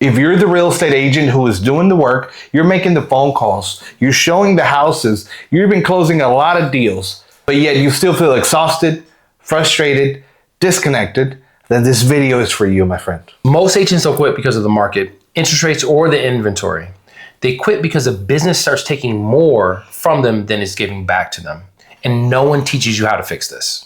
If you're the real estate agent who is doing the work, you're making the phone calls, you're showing the houses, you've been closing a lot of deals, but yet you still feel exhausted, frustrated, disconnected, then this video is for you, my friend. Most agents don't quit because of the market, interest rates, or the inventory. They quit because the business starts taking more from them than it's giving back to them. And no one teaches you how to fix this.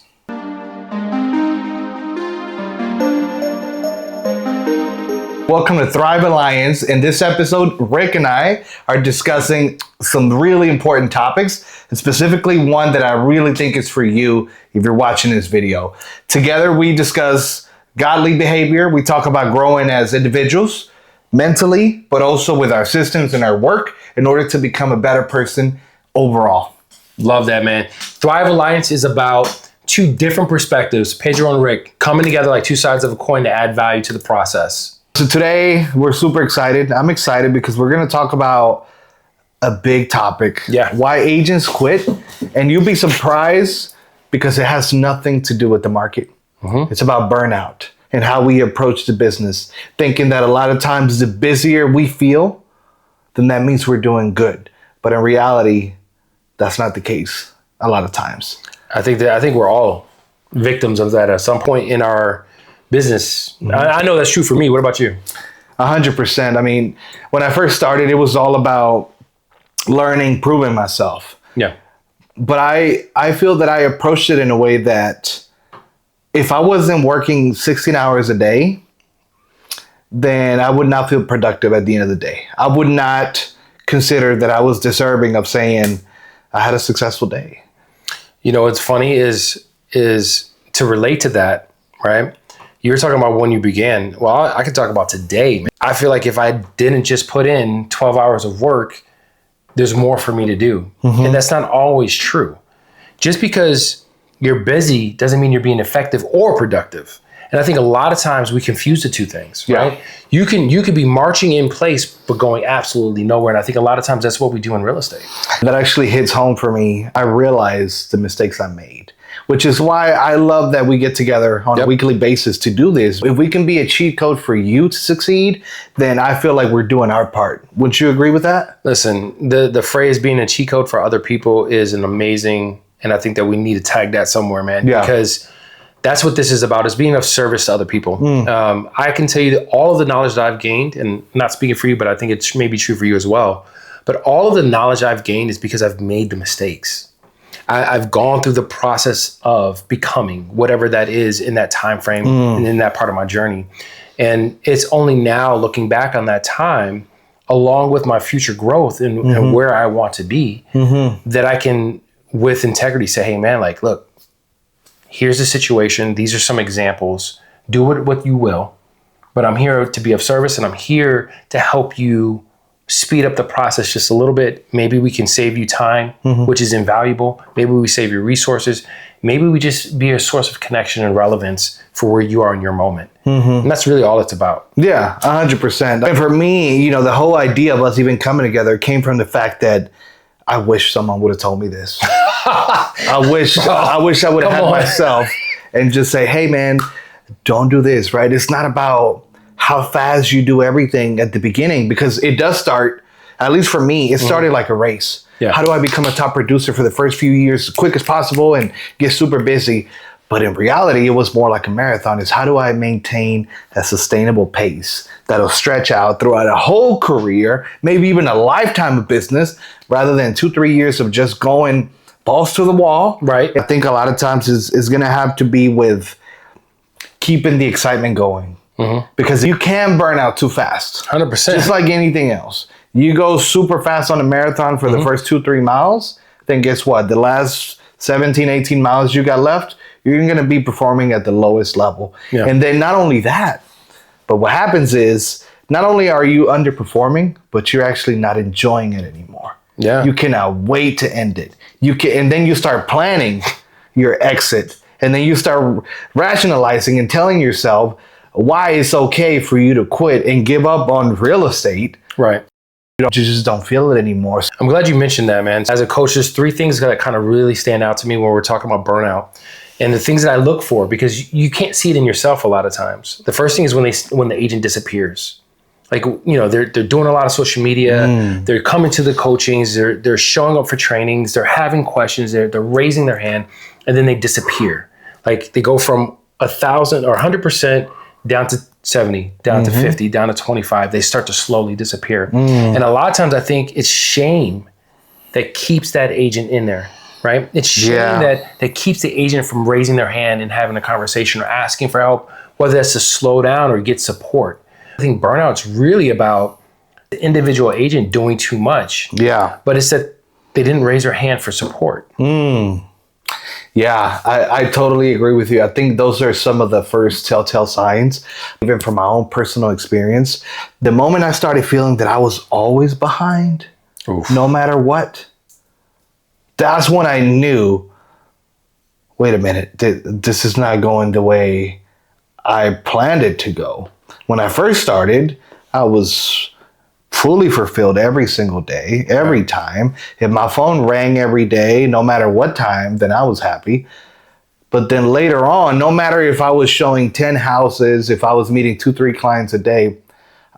Welcome to Thrive Alliance. In this episode, Rick and I are discussing some really important topics, and specifically one that I really think is for you if you're watching this video. Together, we discuss godly behavior. We talk about growing as individuals, mentally, but also with our systems and our work in order to become a better person overall. Love that, man. Thrive Alliance is about two different perspectives, Pedro and Rick, coming together like two sides of a coin to add value to the process. So today we're super excited. I'm excited because we're going to talk about a big topic. Yeah. Why agents quit. And you'll be surprised because it has nothing to do with the market. It's about burnout and how we approach the business, thinking that a lot of times the busier we feel, then that means we're doing good. But in reality, that's not the case a lot of times. I think we're all victims of that at some point in our business. I know that's true for me. What about you? 100%. I mean, when I first started, it was all about learning, proving myself. Yeah. But I feel that I approached it in a way that if I wasn't working 16 hours a day, then I would not feel productive at the end of the day. I would not consider that I was deserving of saying I had a successful day. You know, what's funny is to relate to that, right? You were talking about when you began. Well, I could talk about today, man. I feel like if I didn't just put in 12 hours of work, there's more for me to do. And that's not always true. Just because you're busy doesn't mean you're being effective or productive. And I think a lot of times we confuse the two things, right? You could be marching in place, but going absolutely nowhere. And I think a lot of times that's what we do in real estate. That actually hits home for me. I realized the mistakes I made, which is why I love that we get together on a weekly basis to do this. If we can be a cheat code for you to succeed, then I feel like we're doing our part. Wouldn't you agree with that? Listen, the phrase being a cheat code for other people is an amazing, and I think that we need to tag that somewhere, man, because that's what this is about, is being of service to other people. I can tell you that all of the knowledge that I've gained, and not speaking for you, but I think it may be true for you as well, but all of the knowledge I've gained is because I've made the mistakes. I've gone through the process of becoming whatever that is in that time frame and in that part of my journey. And it's only now looking back on that time, along with my future growth and where I want to be, that I can, with integrity, say, hey, man, like, look, here's the situation. These are some examples. Do it what you will, but I'm here to be of service, and I'm here to help you speed up the process just a little bit. Maybe we can save you time, which is invaluable. Maybe we save you resources. Maybe we just be a source of connection and relevance for where you are in your moment. And that's really all it's about. Yeah, 100%. And for me, you know, the whole idea of us even coming together came from the fact that I wish someone would have told me this. I wish I would have had myself and just say, hey, man, don't do this, right? It's not about how fast you do everything at the beginning, because it does start, at least for me, it started like a race. How do I become a top producer for the first few years as quick as possible and get super busy? But in reality, it was more like a marathon. Is how do I maintain a sustainable pace that'll stretch out throughout a whole career, maybe even a lifetime of business, rather than 2-3 years of just going balls to the wall. Right. I think a lot of times is going to have to be with keeping the excitement going. Because you can burn out too fast. 100%. Just like anything else. You go super fast on a marathon for the first 2-3 miles, then guess what? The last 17, 18 miles you got left, you're going to be performing at the lowest level. And then not only that, but what happens is not only are you underperforming, but you're actually not enjoying it anymore. You cannot wait to end it. And then you start planning your exit, and then you start rationalizing and telling yourself why it's okay for you to quit and give up on real estate. Right. You just don't feel it anymore. I'm glad you mentioned that, man. As a coach, there's 3 things that kind of really stand out to me when we're talking about burnout. And the things that I look for, because you can't see it in yourself a lot of times. The first thing is when the agent disappears. Like, they're doing a lot of social media. They're coming to the coachings. They're showing up for trainings. They're having questions. They're raising their hand, and then they disappear. Like they go from 1,000 or 100% down to 70, down to 50, down to 25. They start to slowly disappear. And a lot of times I think it's shame that keeps that agent in there, right? It's shame that keeps the agent from raising their hand and having a conversation or asking for help, whether that's to slow down or get support. I think burnout's really about the individual agent doing too much. Yeah. But it's that they didn't raise their hand for support. Yeah, I totally agree with you. I think those are some of the first telltale signs, even from my own personal experience. The moment I started feeling that I was always behind, no matter what, that's when I knew, wait a minute, this is not going the way I planned it to go. When I first started, I was fully fulfilled every single day, every time. If my phone rang every day, no matter what time, then I was happy. But then later on, no matter if I was showing 10 houses, if I was meeting 2-3 clients a day,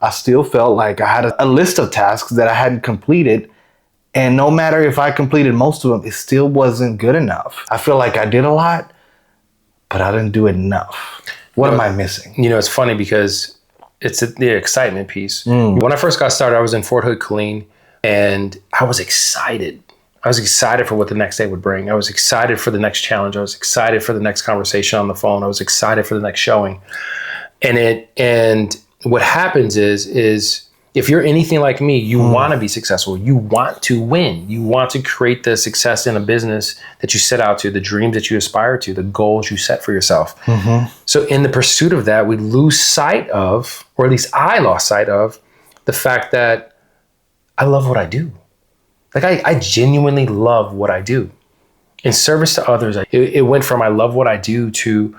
I still felt like I had a list of tasks that I hadn't completed. And no matter if I completed most of them, it still wasn't good enough. I feel like I did a lot, but I didn't do enough. What am I missing? It's funny because it's the excitement piece. When I first got started, I was in Fort Hood, Killeen, and I was excited. I was excited for what the next day would bring. I was excited for the next challenge. I was excited for the next conversation on the phone. I was excited for the next showing. And what happens is if you're anything like me, you want to be successful. You want to win. You want to create the success in a business that you set out to, the dreams that you aspire to, the goals you set for yourself. So in the pursuit of that, we lose sight of, or at least I lost sight of, the fact that I love what I do. Like I genuinely love what I do. In service to others, it went from I love what I do to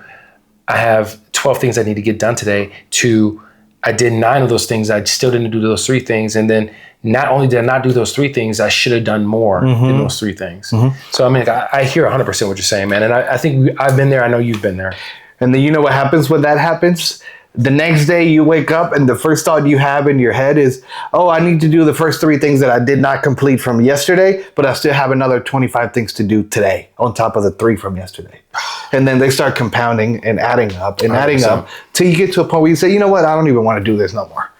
I have 12 things I need to get done today to I did 9 of those things. I still didn't do those 3 things. And then not only did I not do those 3 things, I should have done more than those 3 things. So, I mean, I hear 100% what you're saying, man. And I think I've been there. I know you've been there. And then you know what happens when that happens? The next day you wake up and the first thought you have in your head is, oh, I need to do the first 3 things that I did not complete from yesterday, but I still have another 25 things to do today on top of the 3 from yesterday. And then they start compounding and adding up and 100%. Adding up till you get to a point where you say, you know what, I don't even want to do this no more.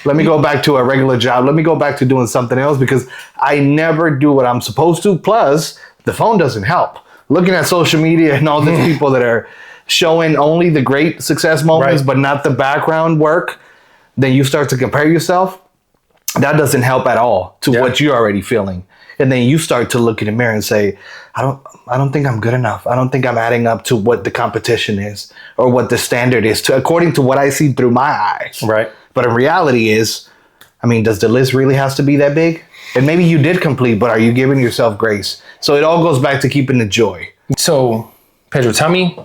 Let me go back to a regular job. Let me go back to doing something else because I never do what I'm supposed to. Plus, the phone doesn't help. Looking at social media and all these people that are showing only the great success moments, but not the background work, then you start to compare yourself. That doesn't help at all to what you're already feeling. And then you start to look in the mirror and say, I don't think I'm good enough. I don't think I'm adding up to what the competition is or what the standard is according to what I see through my eyes. Right. But in reality is, I mean, does the list really have to be that big? And maybe you did complete, but are you giving yourself grace? So it all goes back to keeping the joy. So, Pedro, tell me,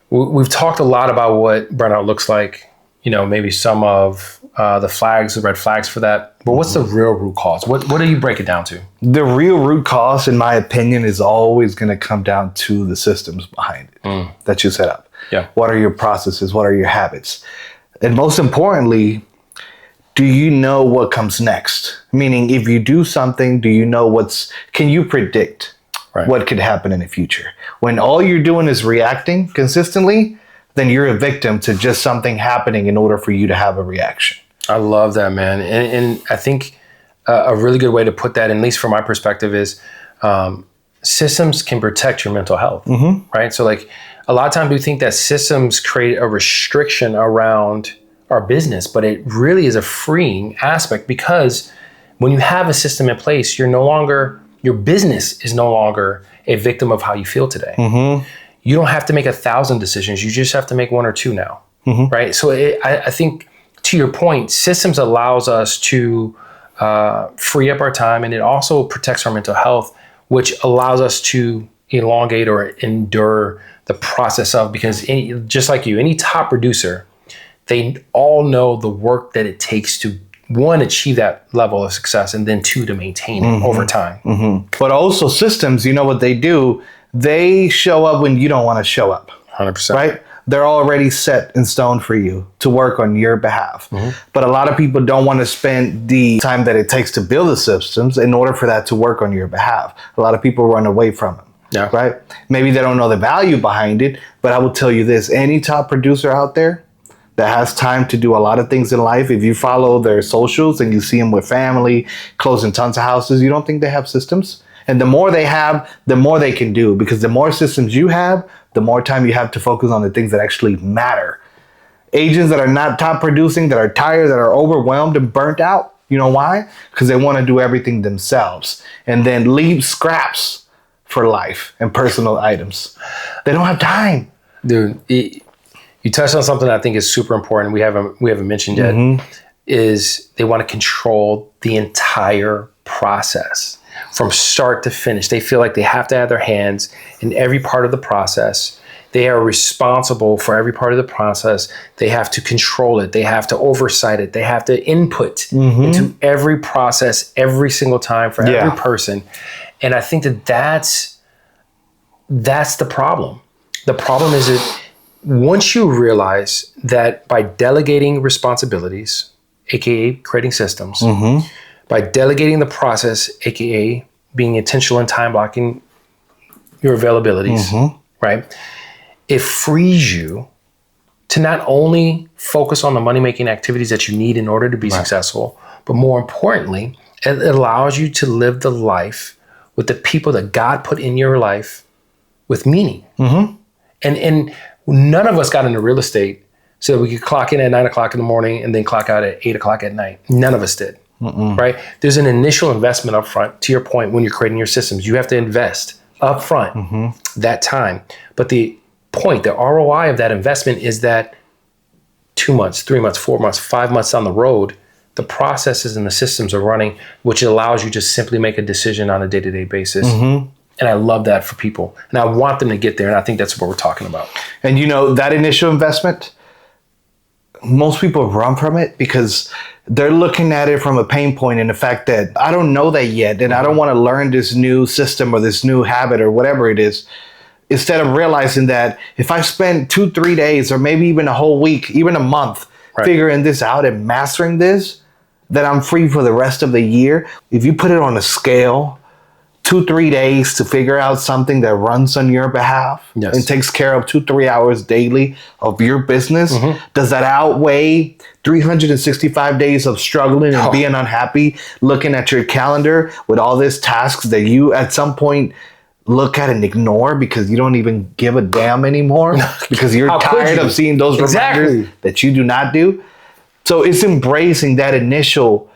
we've talked a lot about what burnout looks like, maybe some of the red flags for that. But what's the real root cause? What do you break it down to? The real root cause, in my opinion, is always going to come down to the systems behind it that you set up. Yeah. What are your processes? What are your habits? And most importantly, do you know what comes next? Meaning, if you do something, do you know can you predict what could happen in the future? When all you're doing is reacting consistently, then you're a victim to just something happening in order for you to have a reaction. I love that, man. And I think a really good way to put that, at least from my perspective, is systems can protect your mental health, right? So like a lot of times we think that systems create a restriction around our business, but it really is a freeing aspect because when you have a system in place, your business is no longer a victim of how you feel today. You don't have to make 1,000 decisions. You just have to make 1 or 2 now, right? So I think, to your point, systems allows us to free up our time, and it also protects our mental health, which allows us to elongate or endure the process of, because just like you, any top producer, they all know the work that it takes to, 1, achieve that level of success, and then 2, to maintain it over time. But also systems, you know what they do? They show up when you don't want to show up. 100%. Right? they're already set in stone for you to work on your behalf. But a lot of people don't want to spend the time that it takes to build the systems in order for that to work on your behalf. A lot of people run away from it. Yeah. Right? Maybe they don't know the value behind it, but I will tell you this, any top producer out there that has time to do a lot of things in life, if you follow their socials and you see them with family, closing tons of houses, you don't think they have systems? And the more they have, the more they can do, because the more systems you have, the more time you have to focus on the things that actually matter. Agents that are not top producing, that are tired, that are overwhelmed and burnt out, you know why? Because they want to do everything themselves and then leave scraps for life and personal items. They don't have time. Dude, you touched on something I think is super important. We haven't mentioned yet. Is they want to control the entire process from start to finish. They feel like they have to have their hands in every part of the process. They are responsible for every part of the process. They have to control it. They have to oversight it. They have to input into every process every single time for every person. And I think that's the problem. The problem is that once you realize that by delegating responsibilities, aka creating systems, by delegating the process, aka being intentional and time blocking your availabilities, right? It frees you to not only focus on the money-making activities that you need in order to be successful, but more importantly, it allows you to live the life with the people that God put in your life with meaning. And none of us got into real estate so that we could clock in at 9 o'clock in the morning and then clock out at 8 o'clock at night. None of us did, right? There's an initial investment up front. To your point, when you're creating your systems, you have to invest up front that time. But the ROI of that investment is that 2 months, 3 months, 4 months, 5 months down the road, the processes and the systems are running, which allows you to simply make a decision on a day-to-day basis. And I love that for people. And I want them to get there. And I think that's what we're talking about. And you know, that initial investment, most people run from it because they're looking at it from a pain point and the fact that I don't know that yet. And I don't want to learn this new system or this new habit or whatever it is. Instead of realizing that if I spend 2-3 days or maybe even a whole week, even a month, figuring this out and mastering this, that I'm free for the rest of the year. If you put it on a scale, 2-3 days to figure out something that runs on your behalf and takes care of 2-3 hours daily of your business, does that outweigh 365 days of struggling and being unhappy, looking at your calendar with all these tasks that you at some point look at and ignore because you don't even give a damn anymore because you're tired of seeing those reminders that you do not do? So it's embracing that initial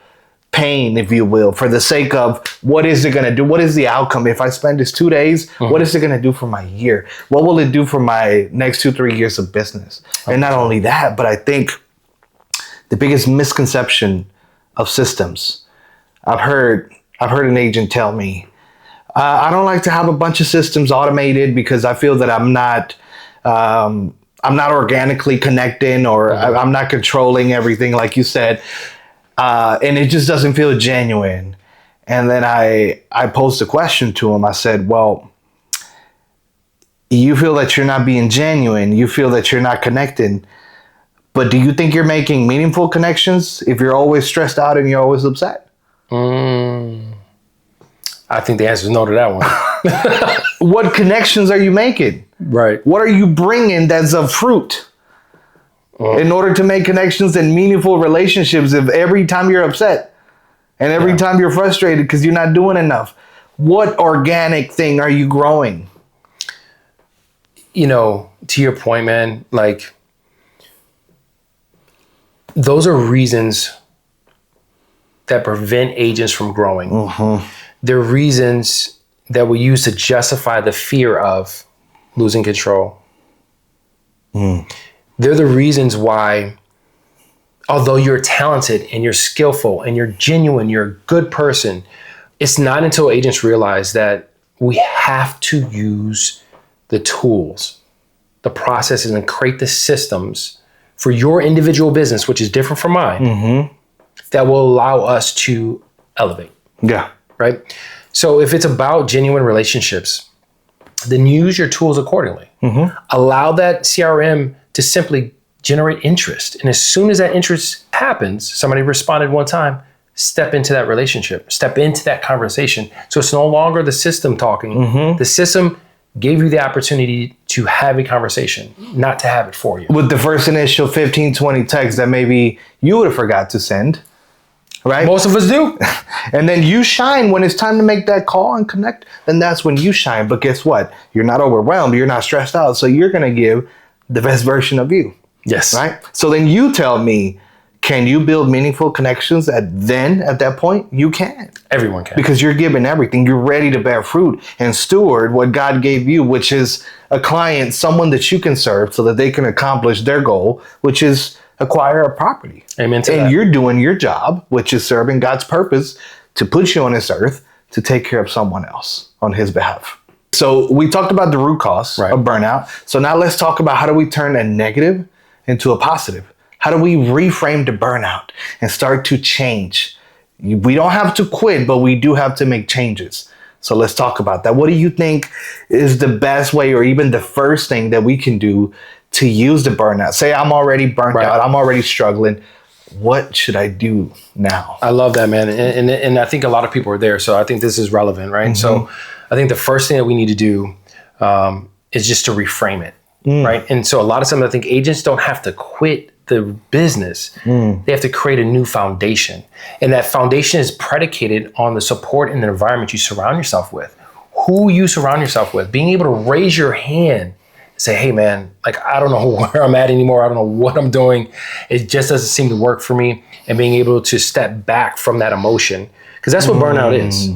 pain, if you will, for the sake of what is it going to do? What is the outcome? If I spend this 2 days, what is it going to do for my year? What will it do for my next 2-3 years of business? And not only that, but I think the biggest misconception of systems, I've heard an agent tell me, I don't like to have a bunch of systems automated because I feel that I'm not organically connecting or I'm not controlling everything, like you said. And it just doesn't feel genuine. And then I posed a question to him. I said, well, you feel that you're not being genuine. You feel that you're not connecting. But do you think you're making meaningful connections if you're always stressed out and you're always upset? I think the answer is no to that one. What connections are you making? Right. What are you bringing that's of fruit? In order to make connections and meaningful relationships, if every time you're upset and every time you're frustrated because you're not doing enough, what organic thing are you growing? You know, to your point, man, like those are reasons that prevent agents from growing. They're reasons that we use to justify the fear of losing control. They're the reasons why, although you're talented and you're skillful and you're genuine, you're a good person, it's not until agents realize that we have to use the tools, the processes, and create the systems for your individual business, which is different from mine, that will allow us to elevate. Yeah. Right? So if it's about genuine relationships, then use your tools accordingly. Allow that CRM to simply generate interest. And as soon as that interest happens, somebody responded one time, step into that relationship, step into that conversation. So it's no longer the system talking. The system gave you the opportunity to have a conversation, not to have it for you. With the first initial 15, 20 texts that maybe you would have forgot to send, right? Most of us do. And then you shine when it's time to make that call and connect. Then that's when you shine. But guess what? You're not overwhelmed. You're not stressed out. So you're going to give the best version of you. Yes. Right? So then you tell me, can you build meaningful connections at that point? You can. Everyone can. Because you're giving everything. You're ready to bear fruit and steward what God gave you, which is a client, someone that you can serve so that they can accomplish their goal, which is acquire a property. Amen to that. And you're doing your job, which is serving God's purpose to put you on this earth to take care of someone else on his behalf. So we talked about the root cause of burnout. So now let's talk about how do we turn a negative into a positive? How do we reframe the burnout and start to change? We don't have to quit, but we do have to make changes. So let's talk about that. What do you think is the best way or even the first thing that we can do to use the burnout? Say I'm already burnt out. I'm already struggling. What should I do now? I love that, man. And I think a lot of people are there. So I think this is relevant, right? So I think the first thing that we need to do is just to reframe it, right? And so a lot of times I think agents don't have to quit the business. They have to create a new foundation. And that foundation is predicated on the support and the environment you surround yourself with. Who you surround yourself with. Being able to raise your hand, say, hey man, like I don't know where I'm at anymore. I don't know what I'm doing. It just doesn't seem to work for me. And being able to step back from that emotion. Because that's what burnout is.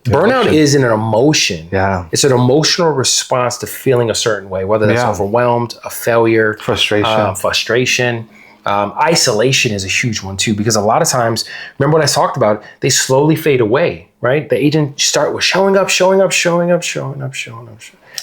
Burnout is an emotion. Yeah. It's an emotional response to feeling a certain way, whether that's overwhelmed, a failure, frustration. Isolation is a huge one too, because a lot of times, remember what I talked about, they slowly fade away, right? The agent start with showing up.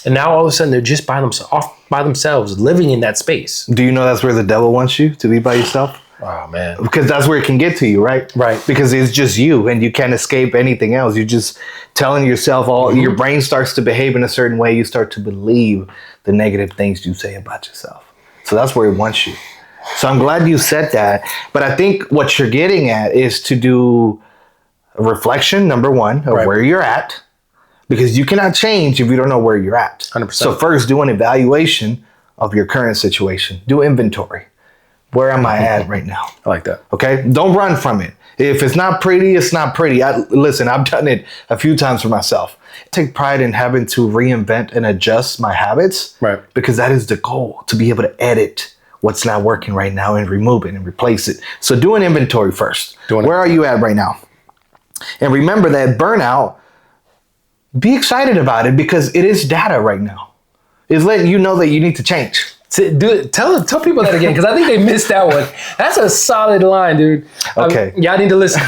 And now all of a sudden they're just by themselves, living in that space. Do you know that's where the devil wants you to be by yourself? Oh man. Because that's where it can get to you, right? Right. Because it's just you and you can't escape anything else. You're just telling yourself your brain starts to behave in a certain way. You start to believe the negative things you say about yourself. So that's where it wants you. So I'm glad you said that. But I think what you're getting at is to do a reflection, number one, of where you're at. Because you cannot change if you don't know where you're at. 100%. So first, do an evaluation of your current situation. Do inventory. Where am I at right now? I like that. Okay? Don't run from it. If it's not pretty, it's not pretty. Listen, I've done it a few times for myself. I take pride in having to reinvent and adjust my habits. Right. Because that is the goal, to be able to edit what's not working right now and remove it and replace it. So do an inventory first. Where are you at right now? And remember that burnout, be excited about it because it is data right now. It's letting you know that you need to change. Tell people that again, because I think they missed that one. That's a solid line, dude. Okay. Y'all need to listen.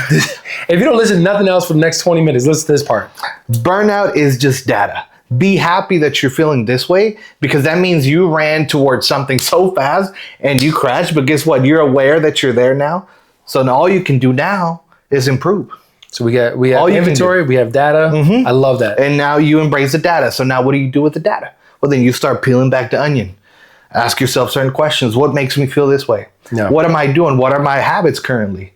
If you don't listen to nothing else for the next 20 minutes, listen to this part. Burnout is just data. Be happy that you're feeling this way because that means you ran towards something so fast and you crashed. But guess what? You're aware that you're there now. So now all you can do now is improve. So we have inventory, we have data. I love that. And now you embrace the data. So now what do you do with the data? Well, then you start peeling back the onion. Ask yourself certain questions. What makes me feel this way? Yeah. What am I doing? What are my habits currently?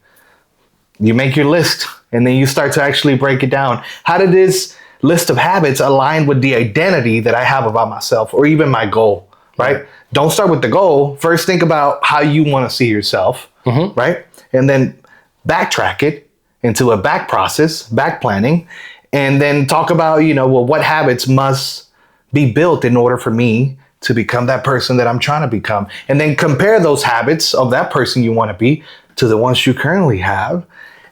You make your list and then you start to actually break it down. How did this list of habits align with the identity that I have about myself or even my goal, right? Don't start with the goal. First, think about how you want to see yourself, right? And then backtrack it into a back planning, and then talk about, what habits must be built in order for me to become that person that I'm trying to become. And then compare those habits of that person you want to be to the ones you currently have.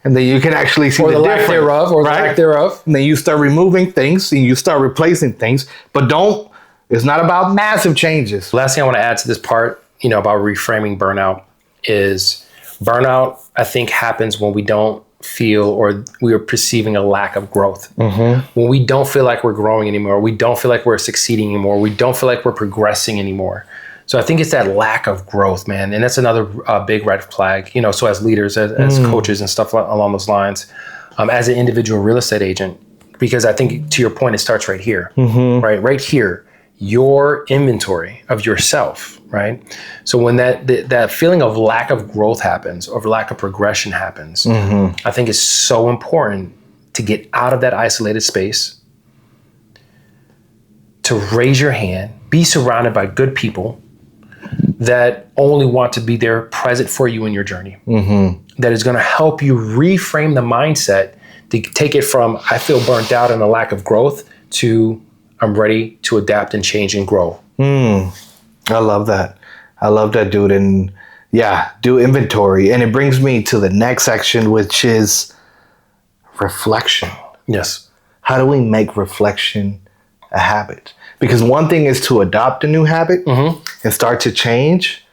And then you can actually see the lack thereof, or the lack thereof. And then you start removing things and you start replacing things. But it's not about massive changes. Last thing I want to add to this part, about reframing burnout is burnout, I think, happens when we don't feel or we are perceiving a lack of growth. When we don't feel like we're growing anymore, we don't feel like we're succeeding anymore, we don't feel like we're progressing anymore. So I think it's that lack of growth, man. And that's another big red flag, so as leaders, as coaches and stuff along those lines, as an individual real estate agent, because I think to your point, it starts right here, right here. your inventory of yourself, right? So when that feeling of lack of growth happens or lack of progression happens, I think it's so important to get out of that isolated space, to raise your hand, be surrounded by good people that only want to be there present for you in your journey. That is going to help you reframe the mindset to take it from, I feel burnt out and a lack of growth, to I'm ready to adapt and change and grow. I love that. I love that, dude. And yeah, do inventory. And it brings me to the next section, which is reflection. Yes. How do we make reflection a habit? Because one thing is to adopt a new habit and start to change.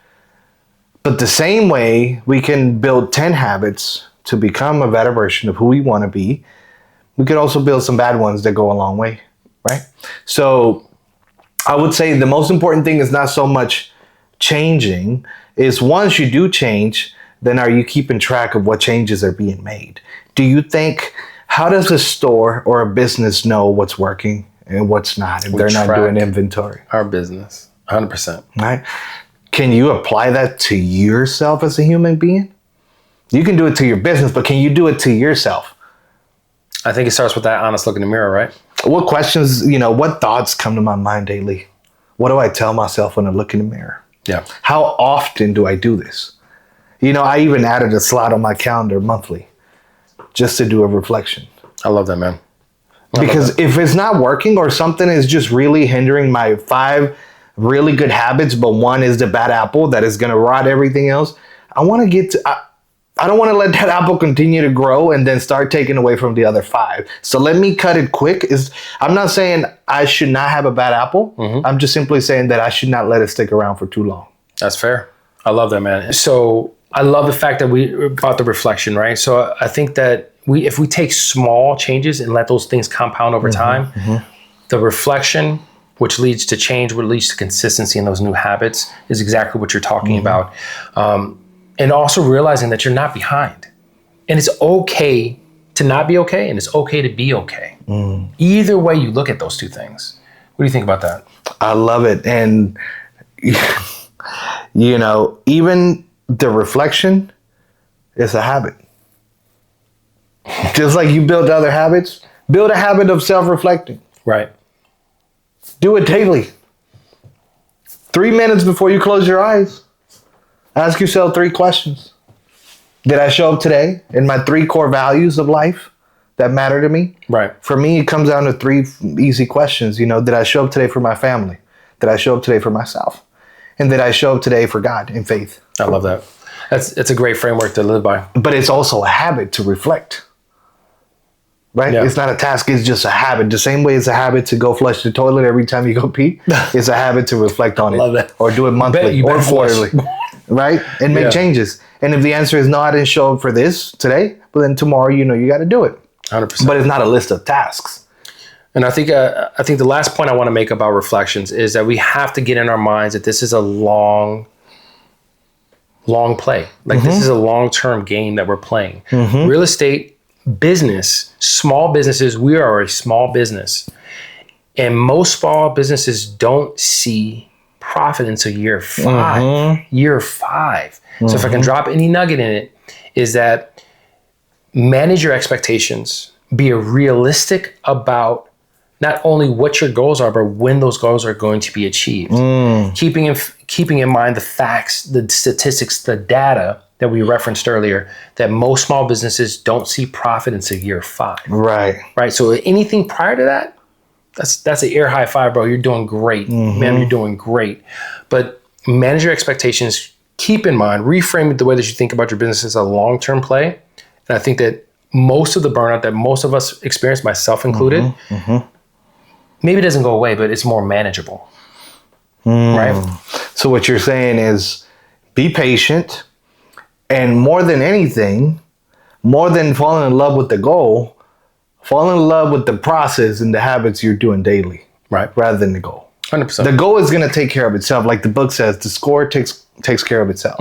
But the same way we can build 10 habits to become a better version of who we want to be, we could also build some bad ones that go a long way, right? So I would say the most important thing is not so much changing, is once you do change, then are you keeping track of what changes are being made? Do you think, how does a store or a business know what's working and what's not if they're not doing inventory? Our business, 100%. Right? Can you apply that to yourself as a human being? You can do it to your business, but can you do it to yourself? I think it starts with that honest look in the mirror, right? What questions, what thoughts come to my mind daily? What do I tell myself when I look in the mirror? Yeah. How often do I do this? I even added a slot on my calendar monthly just to do a reflection. I love that, man. Because if it's not working or something is just really hindering my 5 really good habits, but one is the bad apple that is going to rot everything else, I want to I don't want to let that apple continue to grow and then start taking away from the other 5. So let me cut it quick. I'm not saying I should not have a bad apple. I'm just simply saying that I should not let it stick around for too long. That's fair. I love that, man. So I love the fact that we about the reflection, right? So I think that if we take small changes and let those things compound over time, the reflection, which leads to change, which leads to consistency in those new habits, is exactly what you're talking about. And also realizing that you're not behind. And it's okay to not be okay, and it's okay to be okay. Either way you look at those two things. What do you think about that? I love it. And, even the reflection is a habit. Just like you build other habits, build a habit of self-reflecting. Right. Do it daily. 3 minutes before you close your eyes. Ask yourself 3 questions. Did I show up today in my 3 core values of life that matter to me? Right. For me, it comes down to 3 easy questions. Did I show up today for my family? Did I show up today for myself? And did I show up today for God in faith? I love that. It's a great framework to live by. But it's also a habit to reflect. Right? Yeah. It's not a task, it's just a habit. The same way it's a habit to go flush the toilet every time you go pee, it's a habit to reflect on it. Love that. Or do it monthly or quarterly. Right? And make changes. And if the answer is no, I didn't show up for this today, but then tomorrow, you got to do it. 100%. But it's not a list of tasks. And I think the last point I want to make about reflections is that we have to get in our minds that this is a long play. Like this is a long-term game that we're playing. Real estate, business, small businesses, we are a small business. And most small businesses don't see profit until year 5. Year 5. So if I can drop any nugget in it, is that manage your expectations. Be realistic about not only what your goals are, but when those goals are going to be achieved. Keeping in mind the facts, the statistics, the data that we referenced earlier, that most small businesses don't see profit until year 5. Right. So anything prior to that, that's an air high five, bro. You're doing great. Man, you're doing great. But manage your expectations. Keep in mind, reframe it the way that you think about your business as a long-term play. And I think that most of the burnout that most of us experience, myself included, maybe it doesn't go away, but it's more manageable. Right? So what you're saying is be patient, and more than anything, more than falling in love with the goal, fall in love with the process and the habits you're doing daily. Right. Rather than the goal. 100%. The goal is going to take care of itself. Like the book says, the score takes care of itself.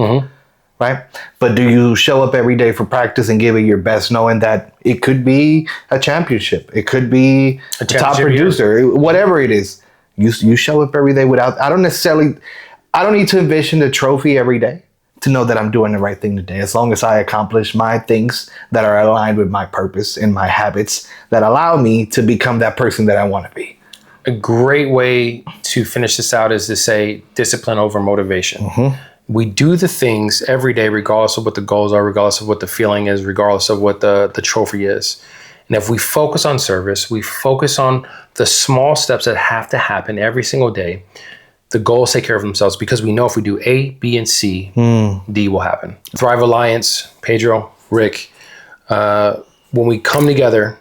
Right? But do you show up every day for practice and give it your best, knowing that it could be a championship? It could be a top producer, whatever it is. You show up every day without, I don't need to envision the trophy every day to know that I'm doing the right thing today. As long as I accomplish my things that are aligned with my purpose and my habits that allow me to become that person that I want to be. A great way to finish this out is to say discipline over motivation. Mm-hmm. We do the things every day, regardless of what the goals are, regardless of what the feeling is, regardless of what the trophy is. And if we focus on service, we focus on the small steps that have to happen every single day, the goals take care of themselves, because we know if we do A, B, and C, D will happen. Thrive Alliance, Pedro, Rick, when we come together,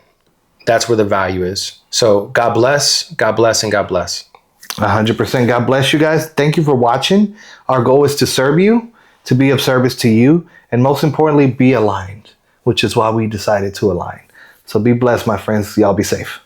that's where the value is. So God bless, and God bless. 100%. God bless you guys. Thank you for watching. Our goal is to serve you, to be of service to you, and most importantly, be aligned, which is why we decided to align. So be blessed, my friends. Y'all be safe.